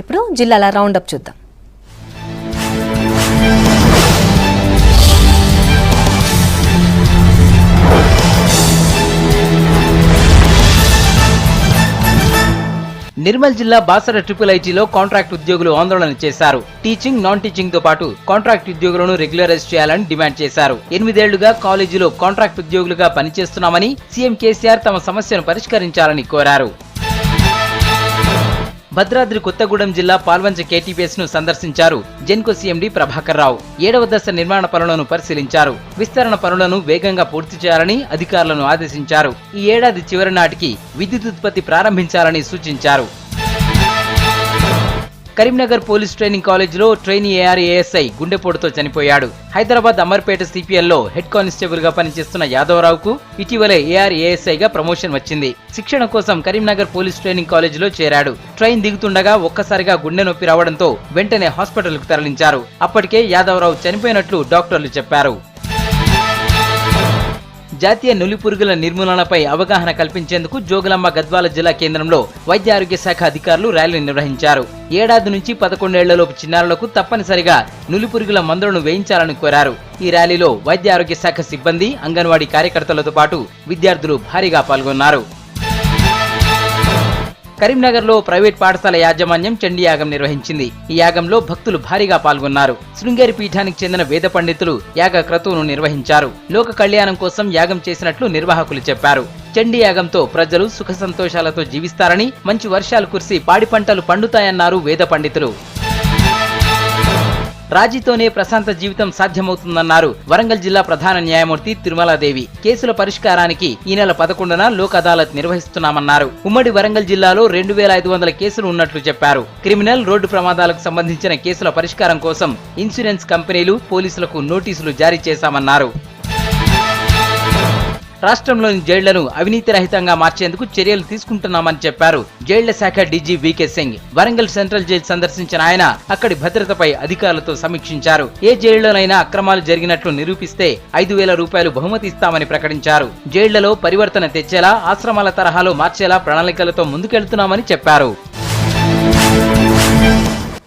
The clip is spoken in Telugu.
ఇప్పుడు జిల్లాల రౌండప్ చూద్దాం. నిర్మల్ జిల్లా బాసర ట్రిపుల్ ఐటీలో కాంట్రాక్ట్ ఉద్యోగులు ఆందోళన చేశారు. టీచింగ్, నాన్ టీచింగ్ తో పాటు కాంట్రాక్ట్ ఉద్యోగులను రెగ్యులరైజ్ చేయాలని డిమాండ్ చేశారు. 8 ఏళ్లుగా కాలేజీలో కాంట్రాక్ట్ ఉద్యోగులుగా పనిచేస్తున్నామని సీఎం కేసీఆర్ తమ సమస్యను పరిష్కరించాలని కోరారు. భద్రాద్రి కొత్తగూడెం జిల్లా పాల్వంచ కేటీపీఎస్ ను సందర్శించారు జెన్కో సీఎండీ ప్రభాకర్ రావు. 7వ దశ నిర్మాణ పనులను పరిశీలించారు. విస్తరణ పనులను వేగంగా పూర్తి చేయాలని అధికారులను ఆదేశించారు. ఈ ఏడాది చివరి నాటికి విద్యుత్ ఉత్పత్తి ప్రారంభించాలని సూచించారు. కరీంనగర్ పోలీస్ ట్రైనింగ్ కాలేజీలో ట్రైనీ ఏఆర్ఏఎస్ఐ గుండెపోటుతో చనిపోయాడు. హైదరాబాద్ అమర్పేట సిపిఎల్లో హెడ్ కానిస్టేబుల్ గా పనిచేస్తున్న యాదవరావుకు ఇటీవలే ఏఆర్ఏఎస్ఐగా ప్రమోషన్ వచ్చింది. శిక్షణ కోసం కరీంనగర్ పోలీస్ ట్రైనింగ్ కాలేజీలో చేరాడు. ట్రైన్ దిగుతుండగా ఒక్కసారిగా గుండె నొప్పి రావడంతో వెంటనే హాస్పిటల్ కు తరలించారు. అప్పటికే యాదవరావు చనిపోయినట్లు డాక్టర్లు చెప్పారు. జాతీయ నులిపురుగుల నిర్మూలనపై అవగాహన కల్పించేందుకు జోగులాంబ గద్వాల జిల్లా కేంద్రంలో వైద్య ఆరోగ్య శాఖ అధికారులు ర్యాలీ నిర్వహించారు. ఏడాది నుంచి 11 ఏళ్లలోపు చిన్నారులకు తప్పనిసరిగా నులిపురుగుల మందులను వేయించాలని కోరారు. ఈ ర్యాలీలో వైద్య ఆరోగ్య శాఖ సిబ్బంది, అంగన్వాడీ కార్యకర్తలతో పాటు విద్యార్థులు భారీగా పాల్గొన్నారు. కరీంనగర్ లో ప్రైవేట్ పాఠశాల యాజమాన్యం చండీ యాగం నిర్వహించింది. ఈ యాగంలో భక్తులు భారీగా పాల్గొన్నారు. శృంగేరి పీఠానికి చెందిన వేద పండితులు యాగ క్రతువును నిర్వహించారు. లోక కళ్యాణం కోసం యాగం చేసినట్లు నిర్వాహకులు చెప్పారు. చండీ యాగంతో ప్రజలు సుఖ సంతోషాలతో జీవిస్తారని, మంచి వర్షాలు కురిసి పాడి పంటలు పండుతాయన్నారు వేద పండితులు. రాజీతోనే ప్రశాంత జీవితం సాధ్యమవుతుందన్నారు వరంగల్ జిల్లా ప్రధాన న్యాయమూర్తి తిరుమలాదేవి. కేసుల పరిష్కారానికి ఈ నెల 11న లోక్ అదాలత్ నిర్వహిస్తున్నామన్నారు. ఉమ్మడి వరంగల్ జిల్లాలో 2500 కేసులు ఉన్నట్లు చెప్పారు. క్రిమినల్, రోడ్డు ప్రమాదాలకు సంబంధించిన కేసుల పరిష్కారం కోసం ఇన్సూరెన్స్ కంపెనీలు, పోలీసులకు నోటీసులు జారీ చేశామన్నారు. రాష్ట్రంలోని జైళ్లను అవినీతి రహితంగా మార్చేందుకు చర్యలు తీసుకుంటున్నామని చెప్పారు జైళ్ల శాఖ డీజీ వీకే సింగ్. వరంగల్ సెంట్రల్ జైలు సందర్శించిన ఆయన అక్కడి భద్రతపై అధికారులతో సమీక్షించారు. ఏ జైళ్లలోనైనా అక్రమాలు జరిగినట్లు నిరూపిస్తే 5000 రూపాయలు బహుమతి ఇస్తామని ప్రకటించారు. జైళ్లలో పరివర్తన తెచ్చేలా, ఆశ్రమాల తరహాలో మార్చేలా ప్రణాళికలతో ముందుకెళ్తున్నామని చెప్పారు.